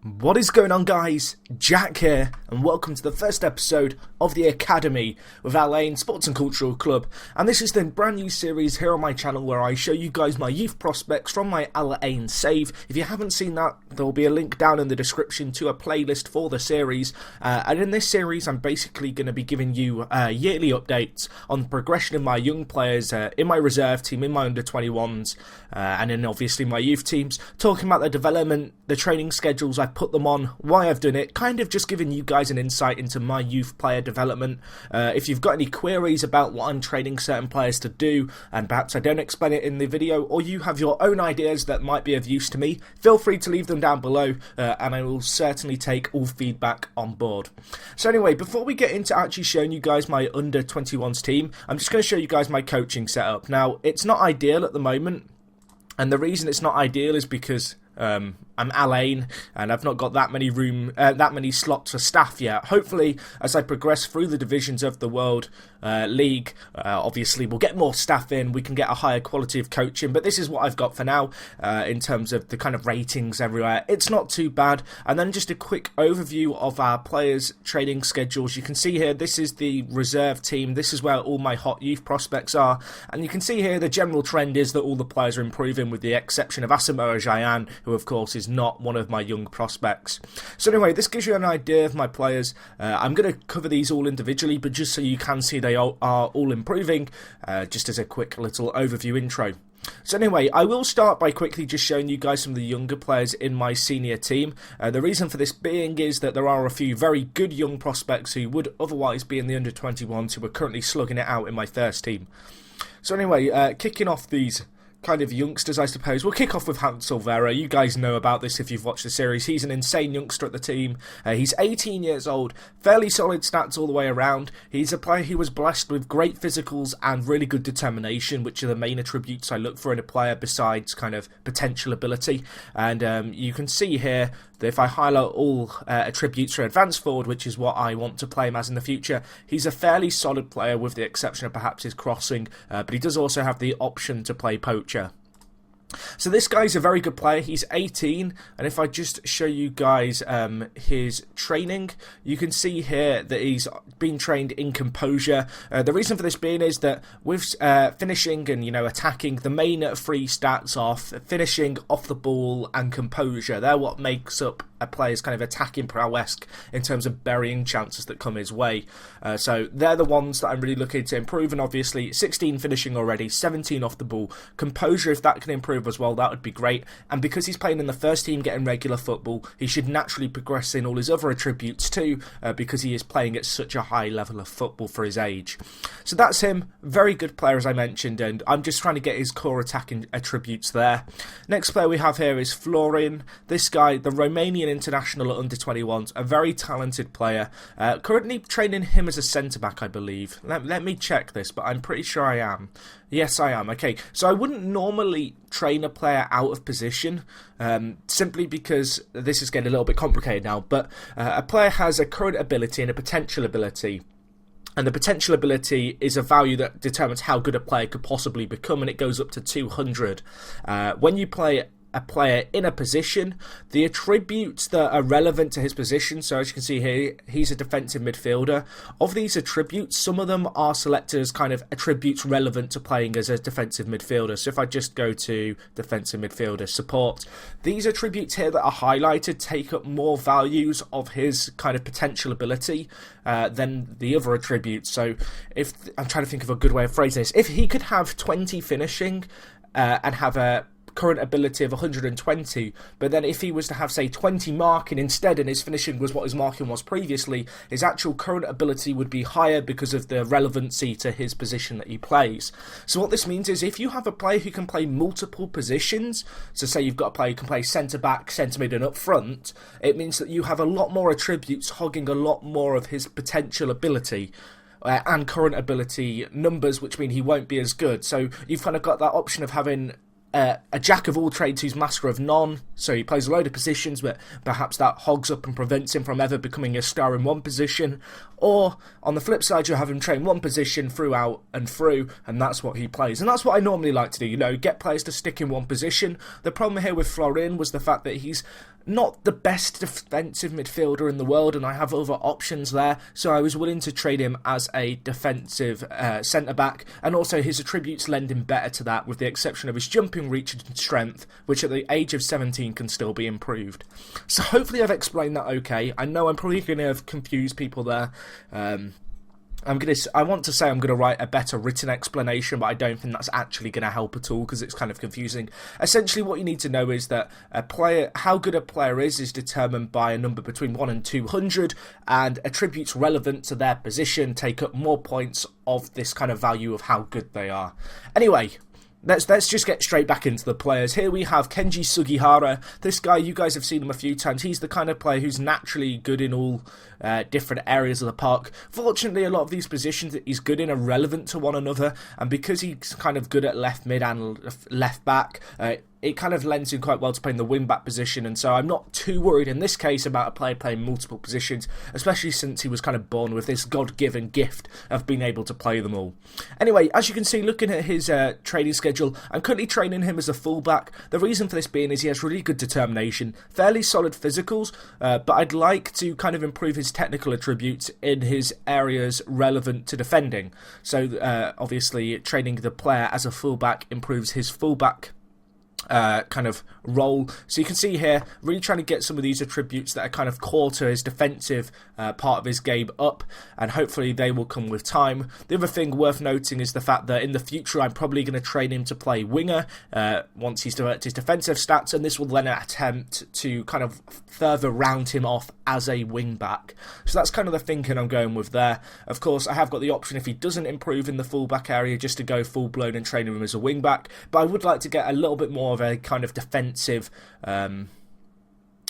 What is going on, guys? Jack here, and welcome to the first episode of the Academy with Al-Ain Sports and Cultural Club. And this is the brand new series here on my channel where I show you guys my youth prospects from my Al-Ain save. If you haven't seen that, there will be a link down in the description to a playlist for the series. And in this series, I'm basically going to be giving you yearly updates on the progression of my young players in my reserve team, in my under-21s, and in obviously my youth teams, talking about their development, the training schedules I've put them on, why I've done it, kind of just giving you guys an insight into my youth player development. If you've got any queries about what I'm training certain players to do, and perhaps I don't explain it in the video, or you have your own ideas that might be of use to me, feel free to leave them down below, and I will certainly take all feedback on board. So anyway, before we get into actually showing you guys my under-21s team, I'm just going to show you guys my coaching setup. Now, it's not ideal at the moment, and the reason it's not ideal is because I'm Al-Ain and I've not got that many slots for staff yet. Hopefully, as I progress through the divisions of the World League, obviously we'll get more staff in, we can get a higher quality of coaching, but this is what I've got for now in terms of the kind of ratings everywhere. It's not too bad. And then just a quick overview of our players' training schedules. You can see here, this is the reserve team, this is where all my hot youth prospects are, and you can see here the general trend is that all the players are improving with the exception of Asamoah, who of course is not one of my young prospects. So anyway, this gives you an idea of my players. I'm going to cover these all individually, but just so you can see they are all improving, just as a quick little overview intro. So anyway, I will start by quickly just showing you guys some of the younger players in my senior team. The reason for this being is that there are a few very good young prospects who would otherwise be in the under-21s who are currently slugging it out in my first team. So anyway, kicking off these kind of youngsters, I suppose. We'll kick off with Hansel Vero. You guys know about this if you've watched the series. He's an insane youngster at the team. He's 18 years old, fairly solid stats all the way around. He's a player who was blessed with great physicals and really good determination, which are the main attributes I look for in a player besides kind of potential ability. And you can see here that if I highlight all attributes for advanced forward, which is what I want to play him as in the future, he's a fairly solid player with the exception of perhaps his crossing, but he does also have the option to play poacher. So this guy's a very good player. He's 18, and if I just show you guys his training, you can see here that he's been trained in composure. The reason for this being is that with finishing and attacking, the main three stats are finishing, off the ball, and composure. They're what makes up a player's kind of attacking prowess in terms of burying chances that come his way. So they're the ones that I'm really looking to improve, and obviously 16 finishing already, 17 off the ball. Composure, if that can improve as well, that would be great. And because he's playing in the first team getting regular football, he should naturally progress in all his other attributes too, because he is playing at such a high level of football for his age. So that's him, very good player as I mentioned, and I'm just trying to get his core attacking attributes there. Next player we have here is Florin. This guy, the Romanian international at under-21s, a very talented player. Currently training him as a centre-back, I believe. Let me check this, but I'm pretty sure I am. Yes, I am. Okay, so I wouldn't normally train a player out of position, simply because this is getting a little bit complicated now, but a player has a current ability and a potential ability. And the potential ability is a value that determines how good a player could possibly become, and it goes up to 200. When you play a player in a position, the attributes that are relevant to his position, so as you can see here, he's a defensive midfielder. Of these attributes, some of them are selected as kind of attributes relevant to playing as a defensive midfielder. So if I just go to defensive midfielder support, these attributes here that are highlighted take up more values of his kind of potential ability than the other attributes. So if I'm trying to think of a good way of phrasing this, if he could have 20 finishing and have a current ability of 120, but then if he was to have, say, 20 marking instead and his finishing was what his marking was previously, his actual current ability would be higher because of the relevancy to his position that he plays. So what this means is if you have a player who can play multiple positions, so say you've got a player who can play centre-back, centre-mid and up front, it means that you have a lot more attributes hogging a lot more of his potential ability. And current ability numbers, which mean he won't be as good. So you've kind of got that option of having a jack of all trades who's master of none, so he plays a load of positions, but perhaps that hogs up and prevents him from ever becoming a star in one position. Or, on the flip side, you'll have him train one position throughout and through, and that's what he plays. And that's what I normally like to do, get players to stick in one position. The problem here with Florin was the fact that he's not the best defensive midfielder in the world, and I have other options there, so I was willing to trade him as a defensive centre-back, and also his attributes lend him better to that, with the exception of his jumping reach and strength, which at the age of 17 can still be improved. So hopefully I've explained that okay. I know I'm probably going to have confused people there. I want to say I'm going to write a better written explanation, but I don't think that's actually going to help at all because it's kind of confusing. Essentially, what you need to know is that how good a player is determined by a number between 1 and 200, and attributes relevant to their position take up more points of this kind of value of how good they are. Anyway, Let's just get straight back into the players. Here we have Kenji Sugihara. This guy, you guys have seen him a few times. He's the kind of player who's naturally good in all different areas of the park. Fortunately, a lot of these positions that he's good in are relevant to one another, and because he's kind of good at left mid and left back, it kind of lends him quite well to playing the wing-back position, and so I'm not too worried in this case about a player playing multiple positions, especially since he was kind of born with this God-given gift of being able to play them all. Anyway, as you can see, looking at his training schedule, I'm currently training him as a full-back. The reason for this being is he has really good determination, fairly solid physicals, but I'd like to kind of improve his technical attributes in his areas relevant to defending. So, obviously, training the player as a full-back improves his full-back kind of role. So you can see here, really trying to get some of these attributes that are kind of core to his defensive part of his game up, and hopefully they will come with time. The other thing worth noting is the fact that in the future I'm probably going to train him to play winger once he's developed his defensive stats, and this will then attempt to kind of further round him off as a wing back. So that's kind of the thinking I'm going with there. Of course, I have got the option if he doesn't improve in the full back area just to go full blown and train him as a wing back, but I would like to get a little bit more of a kind of defensive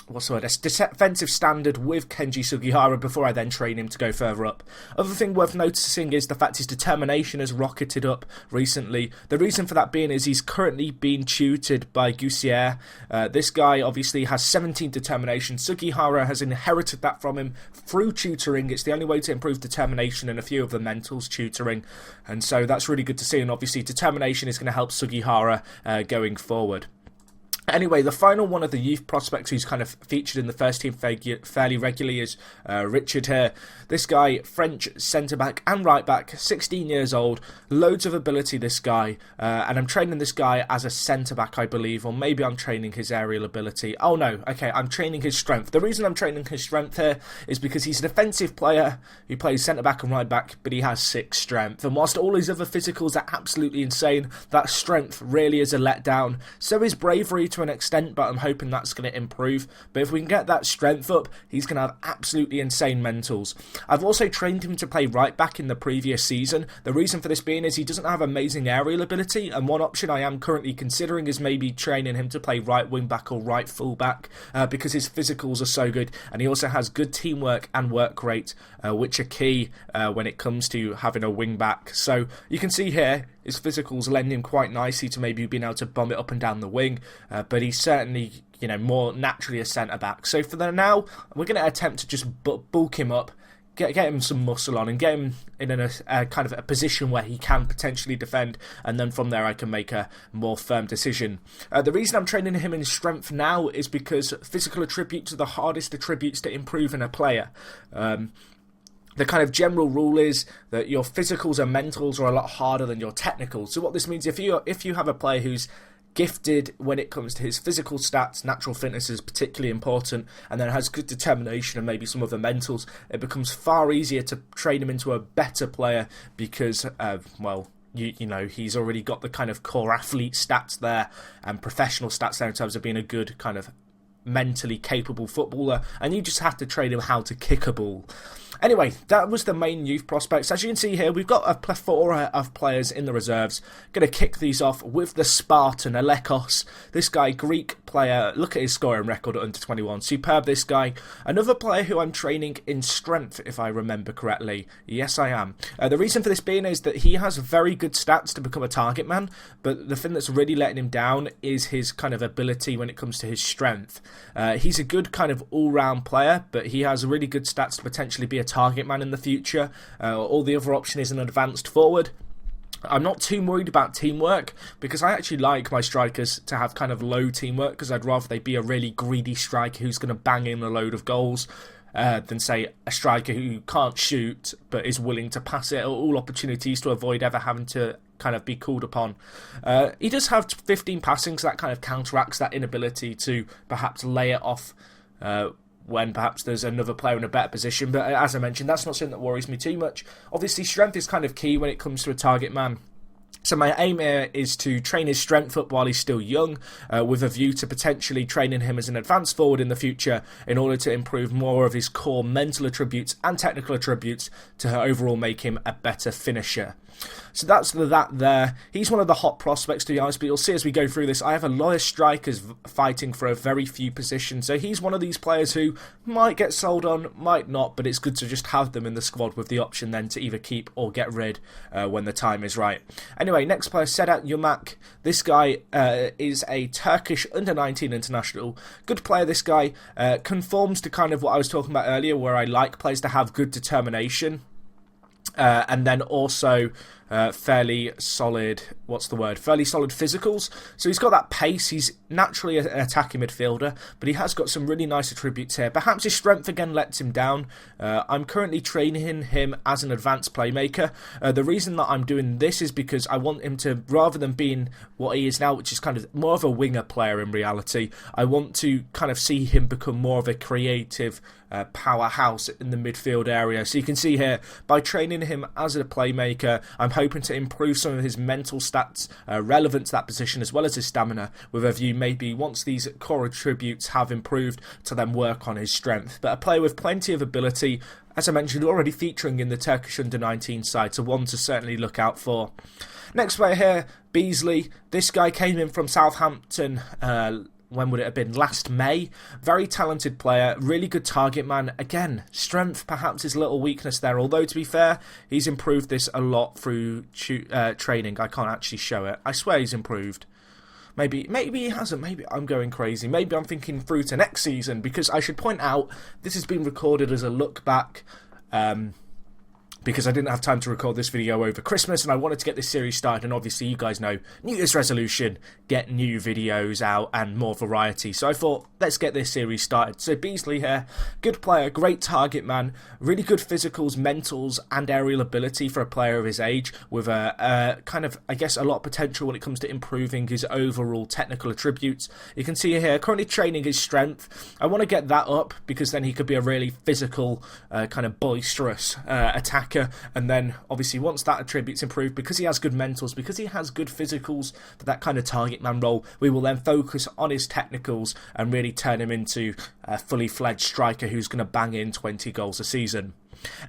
defensive standard with Kenji Sugihara before I then train him to go further up. Other thing worth noticing is the fact his determination has rocketed up recently. The reason for that being is he's currently being tutored by Goussier. This guy obviously has 17 determination. Sugihara has inherited that from him through tutoring. It's the only way to improve determination and a few of the mentals tutoring, and so that's really good to see, and obviously determination is going to help Sugihara going forward. Anyway, the final one of the youth prospects who's kind of featured in the first team fairly regularly is Richard here. This guy, French centre-back and right-back, 16 years old, loads of ability this guy, and I'm training this guy as a centre-back, I believe, or maybe I'm training his aerial ability. Oh no, okay, I'm training his strength. The reason I'm training his strength here is because he's a defensive player who plays centre-back and right-back, but he has 6 strength, and whilst all his other physicals are absolutely insane, that strength really is a letdown. So is bravery to an extent, but I'm hoping that's going to improve. But if we can get that strength up, he's going to have absolutely insane mentals. I've also trained him to play right back in the previous season. The reason for this being is he doesn't have amazing aerial ability, and one option I am currently considering is maybe training him to play right wing back or right full back because his physicals are so good, and he also has good teamwork and work rate, which are key when it comes to having a wing back. So you can see here his physicals lend him quite nicely to maybe being able to bomb it up and down the wing, but he's certainly, you know, more naturally a centre-back. So for the now, we're going to attempt to just bulk him up, get him some muscle on, and get him in a kind of a position where he can potentially defend, and then from there I can make a more firm decision. The reason I'm training him in strength now is because physical attributes are the hardest attributes to improve in a player. The kind of general rule is that your physicals and mentals are a lot harder than your technicals. So what this means, if you have a player who's gifted when it comes to his physical stats, natural fitness is particularly important, and then has good determination and maybe some other mentals, it becomes far easier to train him into a better player because, you know, he's already got the kind of core athlete stats there and professional stats there in terms of being a good kind of mentally capable footballer, and you just have to train him how to kick a ball. Anyway, that was the main youth prospects. As you can see here, we've got a plethora of players in the reserves. Going to kick these off with the Spartan, Alekos. This guy, Greek player, look at his scoring record at under 21. Superb, this guy. Another player who I'm training in strength, if I remember correctly. Yes, I am. The reason for this being is that he has very good stats to become a target man, but the thing that's really letting him down is his kind of ability when it comes to his strength. He's a good kind of all-round player, but he has really good stats to potentially be a target man in the future. All the other option is an advanced forward. I'm not too worried about teamwork, because I actually like my strikers to have kind of low teamwork, because I'd rather they be a really greedy striker who's going to bang in a load of goals than, say, a striker who can't shoot but is willing to pass it at all opportunities to avoid ever having to kind of be called upon. He does have 15 passing, so that kind of counteracts that inability to perhaps lay it off when perhaps there's another player in a better position. But as I mentioned, that's not something that worries me too much. Obviously, strength is kind of key when it comes to a target man. So my aim here is to train his strength up while he's still young, with a view to potentially training him as an advanced forward in the future in order to improve more of his core mental attributes and technical attributes to overall make him a better finisher. So that's that there. He's one of the hot prospects, to be honest, but you'll see as we go through this, I have a lot of strikers fighting for a very few positions. So he's one of these players who might get sold on, might not, but it's good to just have them in the squad with the option then to either keep or get rid when the time is right. Anyway, next player, Sedat Yumak. This guy is a Turkish under-19 international. Good player, this guy. Conforms to kind of what I was talking about earlier, where I like players to have good determination. And then also fairly solid, fairly solid physicals. So he's got that pace, he's naturally an attacking midfielder, but he has got some really nice attributes here. Perhaps his strength again lets him down. I'm currently training him as an advanced playmaker. The reason that I'm doing this is because I want him to, rather than being what he is now, which is kind of more of a winger player in reality, I want to kind of see him become more of a creative powerhouse in the midfield area. So you can see here, by training him as a playmaker, I'm hoping to improve some of his mental stats relevant to that position, as well as his stamina, with a view maybe once these core attributes have improved to then work on his strength. But a player with plenty of ability, as I mentioned, already featuring in the Turkish under-19 side, so one to certainly look out for. Next player here, Beasley. This guy came in from Southampton when would it have been? Last May. Very talented player, really good target man. Again, strength perhaps his little weakness there, although to be fair, he's improved this a lot through training. I can't actually show it. I swear he's improved. Maybe he hasn't. Maybe I'm going crazy. Maybe I'm thinking through to next season, because I should point out this has been recorded as a look back, because I didn't have time to record this video over Christmas and I wanted to get this series started, and obviously you guys know, New Year's resolution, get new videos out and more variety. So I thought, let's get this series started. So Beasley here, good player, great target man, really good physicals, mentals and aerial ability for a player of his age, with a kind of, I guess, a lot of potential when it comes to improving his overall technical attributes. You can see here, currently training his strength. I want to get that up, because then he could be a really physical, kind of boisterous attacker. And then obviously once that attribute's improved, because he has good mentals, because he has good physicals for that kind of target man role, we will then focus on his technicals and really turn him into a fully fledged striker who's going to bang in 20 goals a season.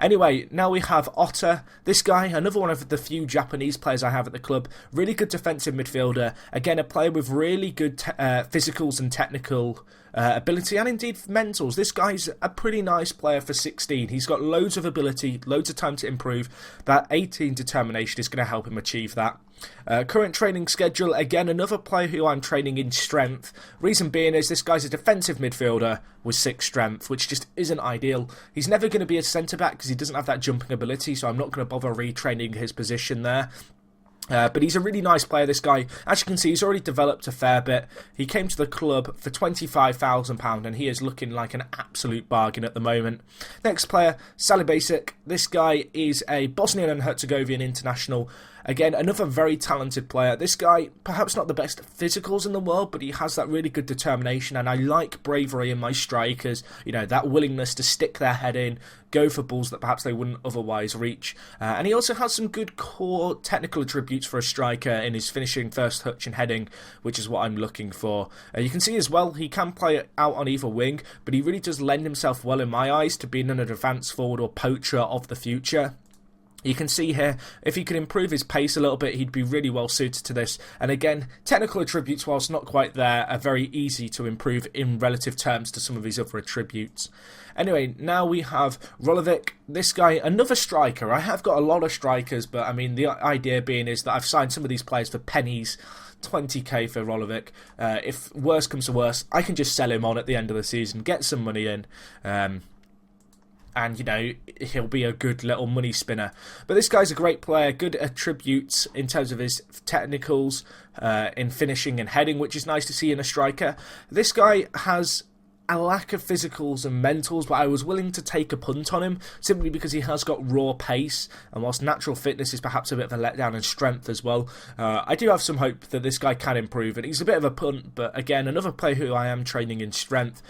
Anyway, now we have Otter. This guy, another one of the few Japanese players I have at the club. Really good defensive midfielder. Again, a player with really good physicals and technical ability, and indeed mentals. This guy's a pretty nice player for 16. He's got loads of ability, loads of time to improve. That 18 determination is going to help him achieve that. Current training schedule, again, another player who I'm training in strength. Reason being is this guy's a defensive midfielder with 6 strength, which just isn't ideal. He's never going to be a centre-back because he doesn't have that jumping ability, so I'm not going to bother retraining his position there. But he's a really nice player, this guy. As you can see, he's already developed a fair bit. He came to the club for £25,000 and he is looking like an absolute bargain at the moment. Next player, Salibasic. This guy is a Bosnian and Herzegovinian international. Again, another very talented player. This guy, perhaps not the best physicals in the world, but he has that really good determination, and I like bravery in my strikers. You know, that willingness to stick their head in, go for balls that perhaps they wouldn't otherwise reach. And he also has some good core technical attributes for a striker in his finishing, first touch and heading, which is what I'm looking for. You can see as well, he can play it out on either wing, but he really does lend himself well in my eyes to being an advanced forward or poacher of the future. You can see here, if he could improve his pace a little bit, he'd be really well suited to this. And again, technical attributes, whilst not quite there, are very easy to improve in relative terms to some of his other attributes. Anyway, now we have Rolovic. This guy, another striker. I have got a lot of strikers, but I mean, the idea being is that I've signed some of these players for pennies. 20k for Rolovic. If worse comes to worse, I can just sell him on at the end of the season, get some money in. and, you know, he'll be a good little money spinner. But this guy's a great player, good attributes in terms of his technicals, in finishing and heading, which is nice to see in a striker. This guy has a lack of physicals and mentals, but I was willing to take a punt on him simply because he has got raw pace, and whilst natural fitness is perhaps a bit of a letdown in strength as well, I do have some hope that this guy can improve, and he's a bit of a punt, but again, another player who I am training in strength,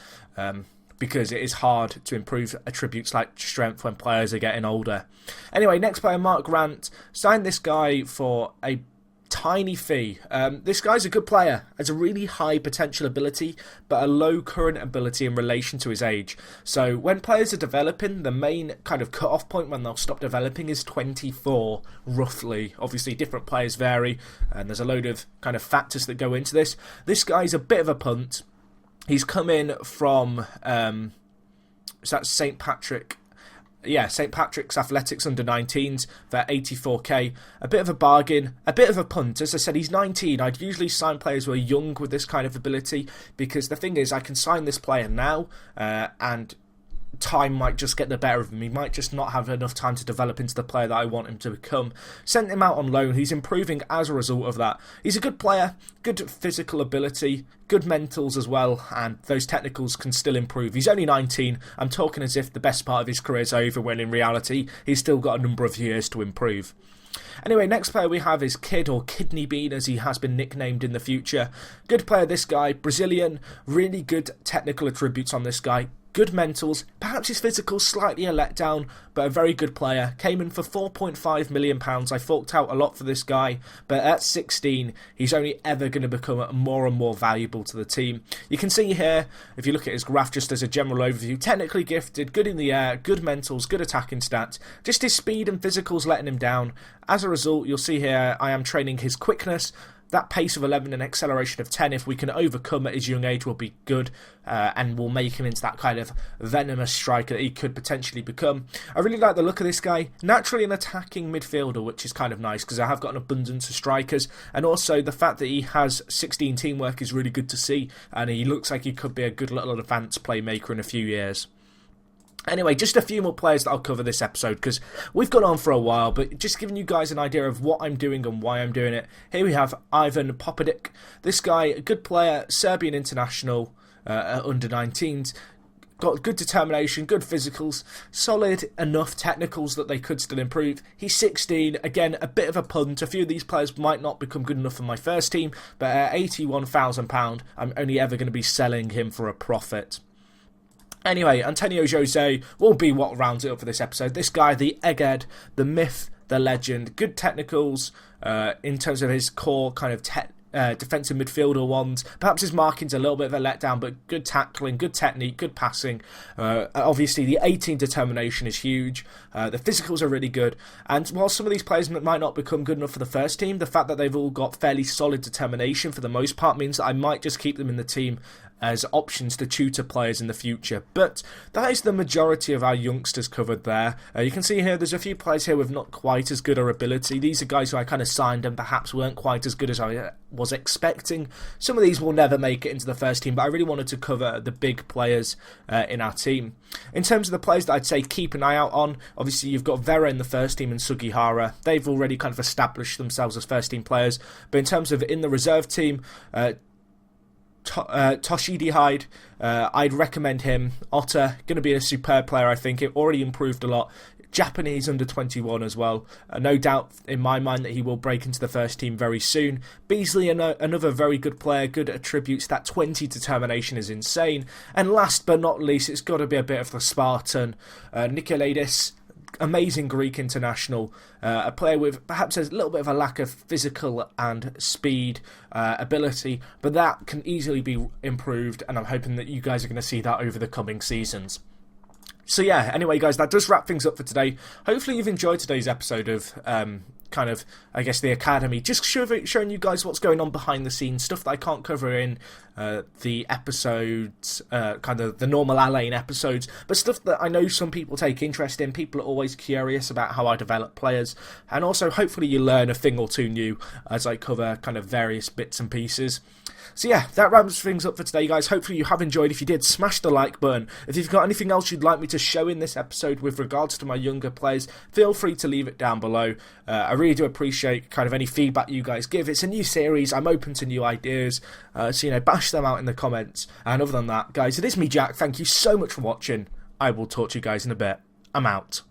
because it is hard to improve attributes like strength when players are getting older. Anyway, next player, Mark Grant, signed this guy for a tiny fee. This guy's a good player, has a really high potential ability, but a low current ability in relation to his age. So when players are developing, the main kind of cut-off point when they'll stop developing is 24, roughly. Obviously, different players vary, and there's a load of kind of factors that go into this. This guy's a bit of a punt. He's come in from, is that St. Patrick? Yeah, St. Patrick's Athletics under-19s for 84k. A bit of a bargain, a bit of a punt. As I said, he's 19. I'd usually sign players who are young with this kind of ability, because the thing is, I can sign this player now, and time might just get the better of him. He might just not have enough time to develop into the player that I want him to become. Sent him out on loan. He's improving as a result of that. He's a good player, good physical ability, good mentals as well, and those technicals can still improve. He's only 19. I'm talking as if the best part of his career is over, when in reality he's still got a number of years to improve. Anyway, next player we have is Kid, or Kidney Bean as he has been nicknamed in the future. Good player, this guy, Brazilian, really good technical attributes on this guy. Good mentals, perhaps his physical slightly a letdown, but a very good player. Came in for £4.5 million. I forked out a lot for this guy, but at 16, he's only ever going to become more and more valuable to the team. You can see here, if you look at his graph just as a general overview, technically gifted, good in the air, good mentals, good attacking stats. Just his speed and physicals letting him down. As a result, you'll see here, I am training his quickness. That pace of 11 and acceleration of 10, if we can overcome at his young age, will be good, and will make him into that kind of venomous striker that he could potentially become. I really like the look of this guy. Naturally an attacking midfielder, which is kind of nice, because I have got an abundance of strikers, and also the fact that he has 16 teamwork is really good to see, and he looks like he could be a good little advanced playmaker in a few years. Anyway, just a few more players that I'll cover this episode, because we've gone on for a while, but just giving you guys an idea of what I'm doing and why I'm doing it. Here we have Ivan Popadic. This guy, a good player, Serbian international, under-19s. Got good determination, good physicals, solid enough technicals that they could still improve. He's 16, again, a bit of a punt. A few of these players might not become good enough for my first team, but at £81,000, I'm only ever going to be selling him for a profit. Anyway, Antonio Jose will be what rounds it up for this episode. This guy, the egghead, the myth, the legend, good technicals in terms of his core kind of defensive midfielder ones. Perhaps his marking's a little bit of a letdown, but good tackling, good technique, good passing. Obviously, the 18 determination is huge. The physicals are really good. And while some of these players might not become good enough for the first team, the fact that they've all got fairly solid determination for the most part means that I might just keep them in the team as options to tutor players in the future. But that is the majority of our youngsters covered there. You can see here there's a few players here with not quite as good a ability. These are guys who I kind of signed and perhaps weren't quite as good as I was expecting. Some of these will never make it into the first team, but I really wanted to cover the big players in our team. In terms of the players that I'd say keep an eye out on, obviously you've got Vero in the first team and Sugihara. They've already kind of established themselves as first team players. But in terms of in the reserve team, Toshidi Hyde, I'd recommend him. Otter, going to be a superb player, I think. It already improved a lot. Japanese under 21 as well. No doubt in my mind that he will break into the first team very soon. Beasley, another very good player, good attributes. That 20 determination is insane. And last but not least, it's got to be a bit of the Spartan. Nikolaides, amazing Greek international, a player with perhaps a little bit of a lack of physical and speed ability, but that can easily be improved, and I'm hoping that you guys are going to see that over the coming seasons. So yeah, anyway guys, that does wrap things up for today. Hopefully you've enjoyed today's episode of kind of, I guess, the Academy. Just showing you guys what's going on behind the scenes, stuff that I can't cover in the episodes, kind of the normal Al-Ain episodes, but stuff that I know some people take interest in. People are always curious about how I develop players, and also hopefully you learn a thing or two new as I cover kind of various bits and pieces. So yeah, that wraps things up for today, guys. Hopefully you have enjoyed. If you did, smash the like button. If you've got anything else you'd like me to show in this episode with regards to my younger players, feel free to leave it down below. I really do appreciate kind of any feedback you guys give. It's a new series. I'm open to new ideas. So, you know, bash them out in the comments. And other than that, guys, it is me, Jack. Thank you so much for watching. I will talk to you guys in a bit. I'm out.